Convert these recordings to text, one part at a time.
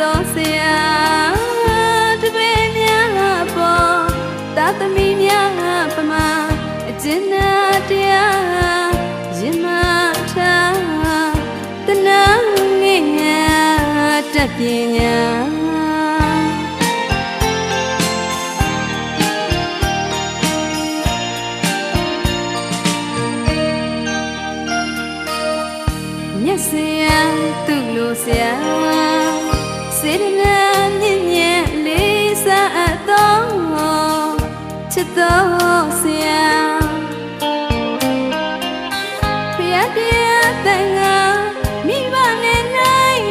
သောဆရာတပည့်များပေါ်သာသမီများပမာအကျဉ်းနာတရားရင်မထားတနာငဲ့ညာတတ်ပညာမျက်စရာသူ့လိုဆရာစေတနာမြင့်မြတ်လေးစားအပ်သောချစ်သောဆရာဖယားတရားတန်ခါမိဘနဲ့နိုင်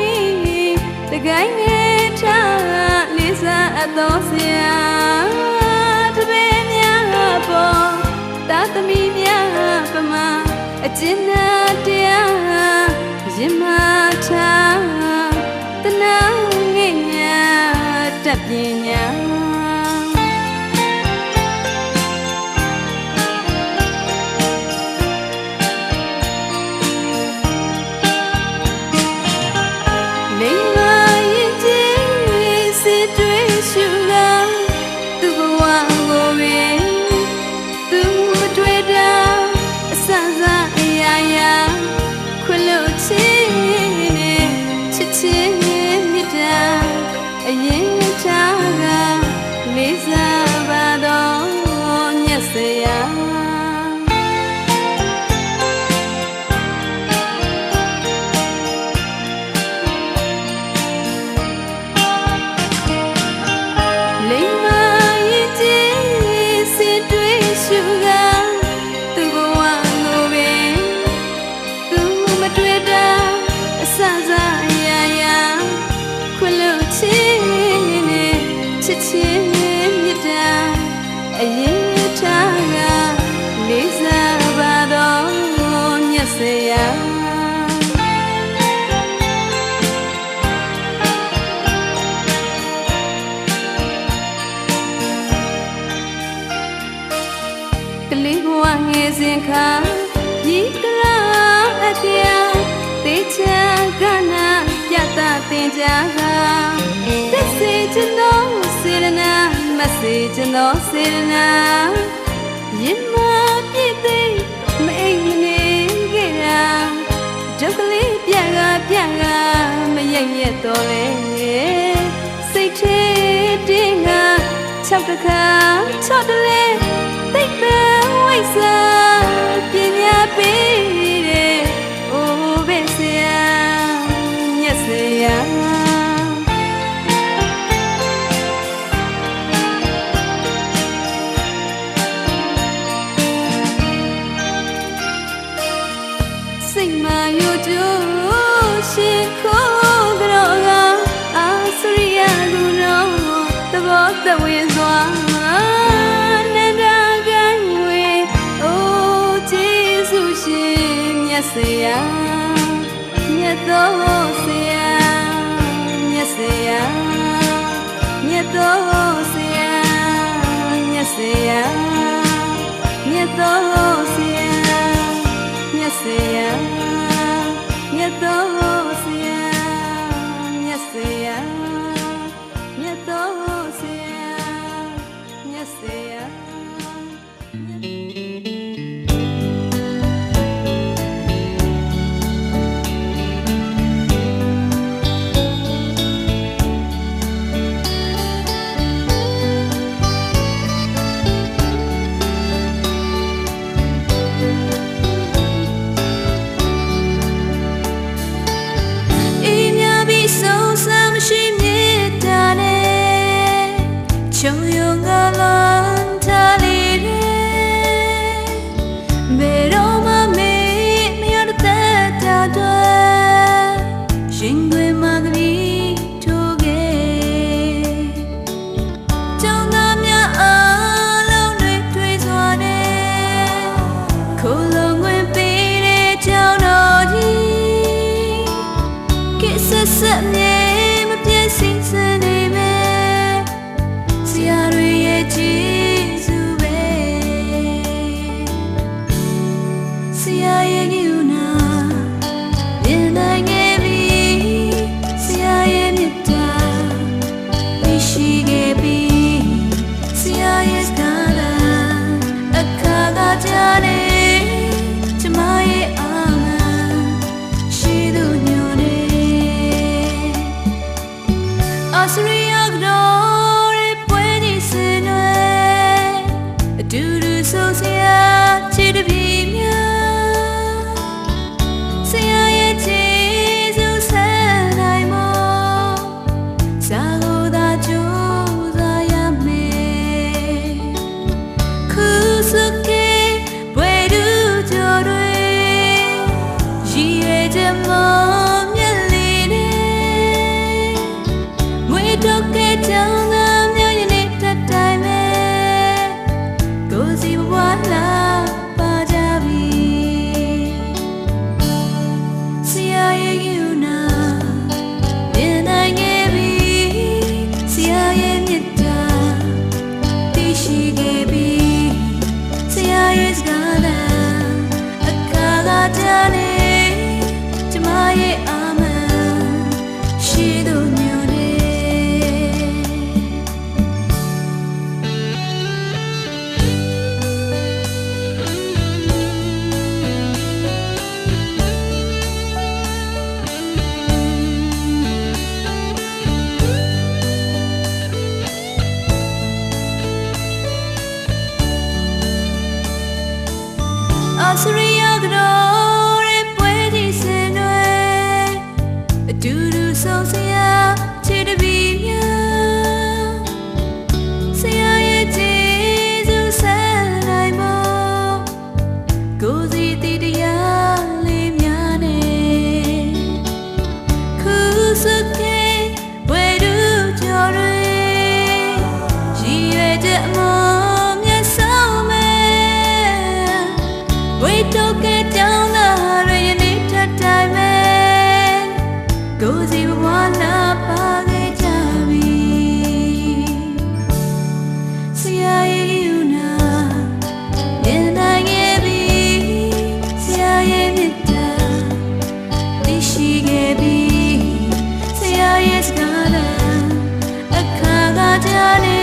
တကိုင်းနဲ့ထားလေးစားအပ်သောဆရာတပည့်များပေါ်သာသမီများပမာအကျဉ်းနာတရားရင်မထားတနာငဲ့ညာတတ်ပညာလိမ္မာရင်ကြီးစစ်တွေးရှုလာသူ့ဘဝကိုပင်သူမတွေ့တာအဆန်းစားအရာရာခွင့်လို့ချစ်နဲ့ချစ်ချင်းမြတ်တာအရင်ထားကလေးစားပါတော့မြတ်စရာလိမ္မာရင်ကြီးစစ်တွေးရှုကသူ့ဘဝကိုပင်သူမတွေ့တာအဆန်းစားအရာရာခွင့်လို့ချစ်နဲ့ချစ်ချင်းမြတ်တာအရင်ထားကလေးစားပါတော့မြတ်စရာကလေးဘဝငယ်စဉ်ခါဤကရာအတရားတေချာကနာပြတာတင်ကြကသက်စေခြင်းသောစေရနာမစေခြင်းသောစေရနာရင်မပြည့်သိမအိမ်မနေခဲ့တာဒုက္ခလေးပြကမရိပ်ရက်တော့လေစိတ်ထဲတင်းက6တခါ6တလဲသိပ်ပဲဝိစာပညာပေးတဲ့အိုးပဲဆရာမြတ်ဆရာစိတ်မာယိုကျိုးရှင်ခိုးကြောကအာစရိယလူတော်သဘောတဝေစွာနန္ဒကံဝေအိုးကျေးဇူးရှင်မြတ်ဆရာမြတ်သောဆရာမြတ်ဆရာမြတ်သောဆရာမြတ်ဆရာမြတ်သောဆရာမြတ်ဆရာမြတ်သောဆရာမြတ်ဆရာမြတ်သောဆရာမြတ်ဆရာ Asriya glory puede ser Duru sosia chidi bimya Sia ye Jesus sanai mo Sagoda juza yame Kusuke puedu jorwe Jie jamo myeline Mwe toke jana myoyene tatime Gozi wala pajabi Sia ye yuna Mina ngebi Sia ye mita Tishi gebi Sia ye sgana Akaga jane Jama ye aman Shido nyone Asriya glory puede ser Duru sosia chidi bimya Sia ye Jesus sanai mo Gozi tidiya le myane Kusuke puedu jorwe Jie jamo We took it down the Rayanita time Gozi wala pagejabi Sia ye yuna Yena yebi Sia ye mita Dishi gebi Sia ye skana Akaga jane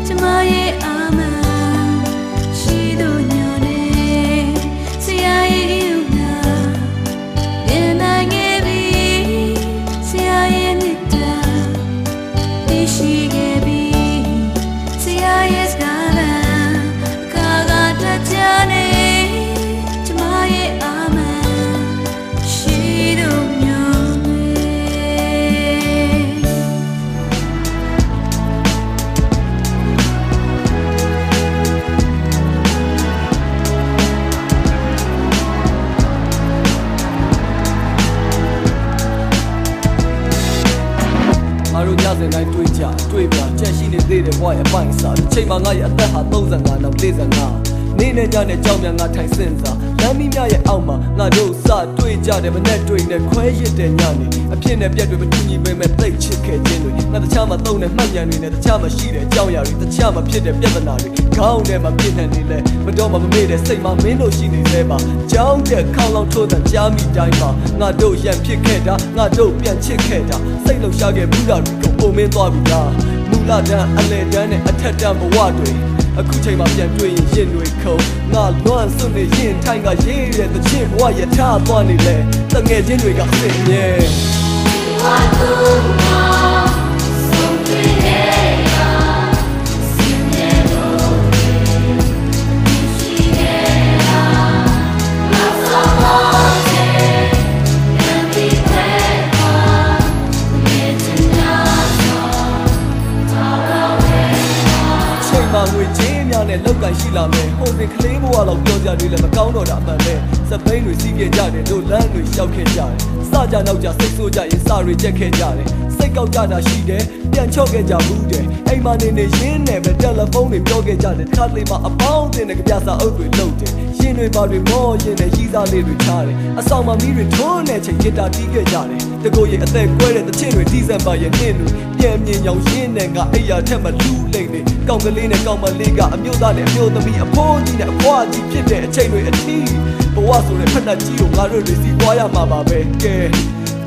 Jama ye aman Shido nyone Sia ye yuna Yena yebi Sia ye mita Dishi gebi Sia ye skana Akaga jane Jama ye aman Shido nyoneငါတို့ညစဉ်တိုင်းတွေ့ကြတွေ့ပြချက်ရှိနေသေးတယ်ဘဝရဲ့အပိုင်းစားတစ်ချိန်မှာငါရဲ့အသက်ဟာ35နောက်45နေ့နဲ့ညနဲ့ကြောင်မြန်ငါထိုင်စင်စားလမ်းမီးများရဲ့အောက်မှာငါတို့စတွေ့ကြတယ်မနဲ့တွေ့နဲ့ခွဲရစ်တဲ့ညနေအဖြစ်နဲ့ပြက်တွေမတူညီပေမဲ့သိချစ်ခဲ့ခြင်းတွေငါတခြားမသုံးတဲ့မှတ်ဉာဏ်တွေနဲ့တခြားမရှိတဲ့အကြောင်းအရာတွေတခြားမဖြစ်တဲ့ပြဿနာတွေခေါင်းထဲမှာပြည့်နေနေလဲမတော်မမေ့တဲ့စိတ်မှာမင်းတို့ရှိနေသေးပါကြောင်းတဲ့ခေါင်းလောင်ထိုးတဲ့ကြားမိတိုင်းမှာငါတို့ရန်ဖြစ်ခဲ့တာငါတို့ပြန်ချစ်ခဲ့တာစိတ်လှုပ်ရှားခဲ့ဘူးတာတွေကိုပုံမင်းသွားပြီလားမူလတန်းအလဲတန်းနဲ့အထက်တန်းဘဝတွေအခုချိန်မှာပြန်တွေ့ရင်ရင်တွေခုံငါလွမ်းစွနေရင်ထိုင်ကရေးတဲ့သချင်းဘဝရထားသွားနေလဲတငယ်ချင်းတွေကအစ်မြဲဝါတူမောဆုံးတွေ့နေတာစင်နေလို့ရှိနေတာမဆောင်းပါစေand be thereမြေချင်တာတော့ချိန်မှာငွေချင်းများနဲ့လောက်ကန်ရှိလာမယ်ဟိုစဉ်ကလေးဘဝလောက်ပြောကြတယ်လည်းမကောင်းတော့တာအမှန်ပဲစပိန်တွေစီးခဲ့ကြတယ်တို့လမ်းတွေရှောက်ခဲ့ကြတယ်စကြနောက်ကြစိတ်ဆိုးကြရင်စာတွေကြက်ခဲ့ကြတယ်စိတ်ကောက်ကြတာရှိတယ်ပြန်ချော့ခဲ့ကြဘူးတယ်အိမ်မနေနေရင်းနဲ့ပဲတယ်လီဖုန်းတွေပြောခဲ့ကြတယ်ခါလေးမှာအပေါင်းတင်တဲ့ကြပြစာအုပ်တွေလုပ်တယ်ရင်တွေပါတွေမောရင်နဲ့ရီးစားလေးတွေထားတယ်အဆောင်မှာမီးတွေထွန်းတဲ့ချိန်ဂီတာတီးခဲ့ကြတယ်တကိုယ်ရဲ့အသက်ကွဲတဲ့တချင်တွေဒီဇင်ဘာရဲ့နေ့တွေပြန်မြင်ရောင်ရင်းနဲ့ငါအိယာထက်မလူးလိမ့်နေကောင်းကလေးနဲ့ကောင်းမလေးကအမျိုးသားနဲ့အမျိုးသမီးအဖိုးကြီးနဲ့အဖွားကြီးဖြစ်တဲ့အချိန်တွေအထီးဘဝဆိုတဲ့ဖက်နှက်ကြီးကိုငါတို့တွေစီးသွားရမှာပါပဲကဲ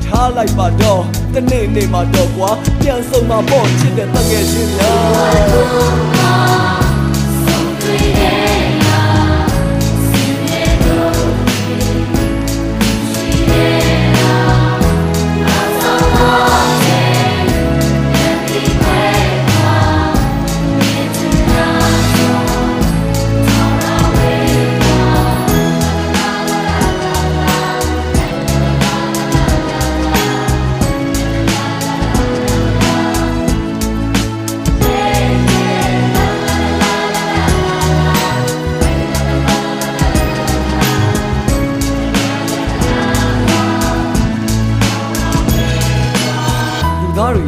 ထားလိုက်ပါတော့တနေ့နေ့မှာတော့ကွာပြန်ဆုံမှာပေါ့ချစ်တဲ့တငယ်ချင်းများ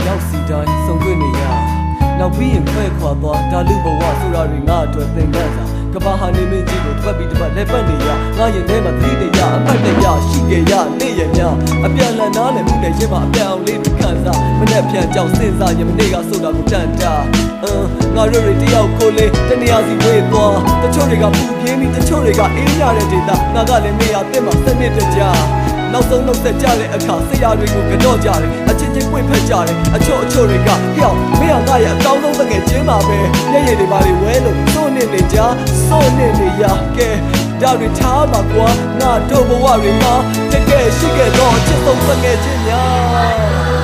ရောက်စီတိုင်းစုံတွေ့နေရနောက်ပြီးရင်ခွဲခွာသွားဒါလူဘဝဆိုတာတွေငါအတွက်သင်ခန်းစာကဘာဟာနေမင်းကြီးကိုတစ်ပတ်ပြီးတစ်ပတ်လက်ပတ်နေရငါရင်ထဲမှာသတိတရားအမှတ်တရရှိခဲ့ရနေ့ရက်များအပြန်လန်နားလည်းမှုနဲ့ရင်မှာအပြန်အောင်လေးခံစားမနဲ့ဖြန်ကြောင်စဉ်းစားရင်မနေ့ကဆိုတာကိုတန်တာငါတို့တွေတယောက်ကိုလေးတနေရာစီဝေးသွားတချို့တွေကပူပြင်းပြီးတချို့တွေကအေးရတဲ့ဒေသငါကလည်းနေရာတက်မှာစနစ်တကျနောက်ဆုံးနှုတ်ဆက်ကြတဲ့အခါဆရာတွေကိုကြော့ကြတယ်အချင်းချင်းပွင့်ဖက်ကြတယ်အချို့တွေကဟျောက်မင်းကငါရဲ့အကောင်းဆုံးတကယ်ချင်းပါပဲမျက်ရည်တွေပါလေဝဲလို့စိုးနေနေကြစိုးနေနေရကဲဒါတွေထားပါကွာငါတို့ဘဝတွေမှာတကယ်ရှိခဲ့တော့အချစ်ဆုံးတကယ်ချင်းများ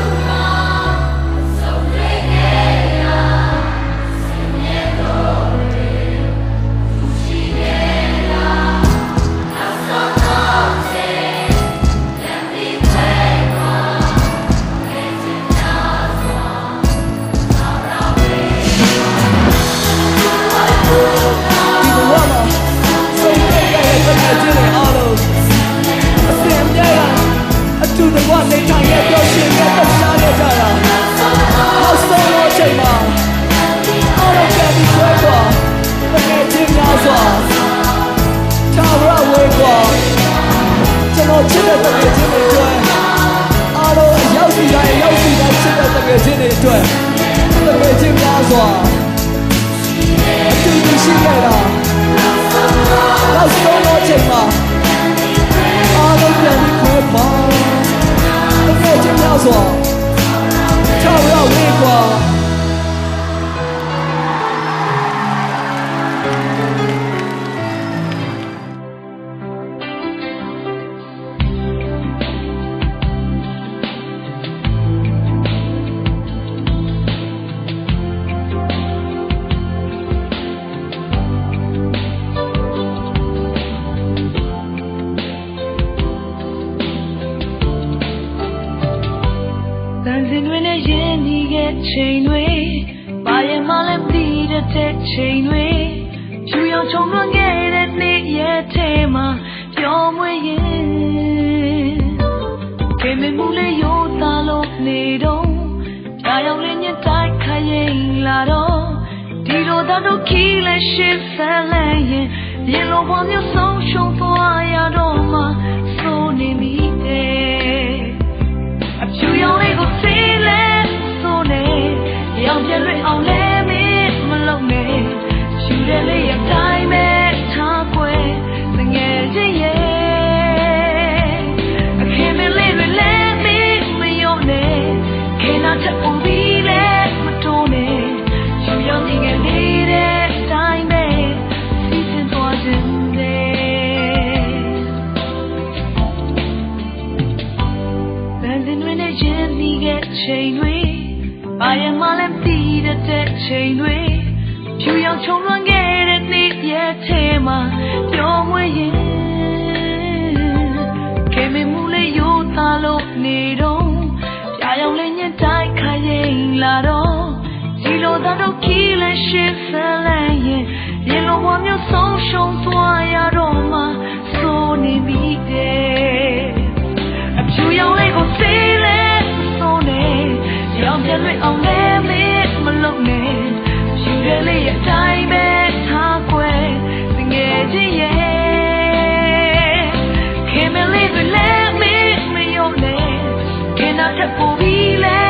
သူတို့ကနေထိုင်ရတော့ရှင်ရတော့ရှားရကြတာနောက်ဆုံးတော့ချိန်မှာအားလုံးကပြီးခွဲကွာတကယ်ချင်းများစွာထာဝရဝေကွာကျွန်တော်ချစ်တဲ့တကယ်ချင်းတွေအတွက်အားလုံးရောက်စီတိုင်းချစ်တဲ့တကယ်ချင်းတွေအတွက်တကယ်ချင်းများစွာအတူတူရှိခဲ့တာနောက်ဆုံးတော့ချိန်မှာအားလုံးကပြီးခွဲကွာတကယ်ချင်းများစွာထာဝရဝေကွာချိန်တွေဘာရမလဲပြီးတဲ့ချိန်တွေဖြူရောင်ချုံလွန်ခဲ့တဲ့နေ့ရဲ့ထဲမှာပျော်မွေ့ရင်ခင်မမှုလေးရိုးသားလို့နေတော့ပြာရောင်လေးညတိုက်ခိုင်းရင်လာတော့ဒီလိုတော့ခီးလဲရှင်းဆန်းလဲရင်ရေလိုပေါ်မျိုးဆုံးရှုံးသွားရတော့မှစိုးနေမိတယ်အဖြူရောင်လေးကိုသိလဲရောင်ပြရွေးအောင်လဲမင်းမလုံးနဲ့ရှူတဲ့လေးရဲ့တိုင်းပဲထားခွဲတငယ်ချင်းရဲ့အခင်းမလေးတွေလဲမင်းမယုံနဲ့ခေနာချက်ပုံပြီးလဲမတိုးနဲ့ရှူရောင်ငယ်လေးတဲ့တိုင်းပဲစီစဉ်သွားခြင်းနဲ့ဗန်စင်တွေနဲ့ရင်ဒီကချိန်တွေဘာရမလဲပြီးတဲ့ချိန်တွေဖြူရောင်ချုံလွန်ခဲ့တဲ့နေ့ရဲ့ထဲမှာပျော်မွေ့ရင်ခင်မမှုလေးရိုးသားလို့နေတော့ပြာရောင်လေးညတိုက်ခိုင်းရင်လာတော့ဒီလိုတော့ခီးလဲရှင်းဆန်းလဲရင်ရေလိုဘဝမျိုးဆုံးရှုံးသွားရတော့မှစိုးနေမိတယ်အဖြူရောင်လေးကိုသိလဲစိုးနေရောင်ပြရွေးအောင်လဲမင်းမလုံးနဲ့ဖြူတဲ့လေးရဲ့တိုင်းပဲထားခွဲတငယ်ချင်းရဲ့ခင်မလေးတွေလဲမင်းမယုံနဲ့ခင်နာချက်ပူပြီးလဲ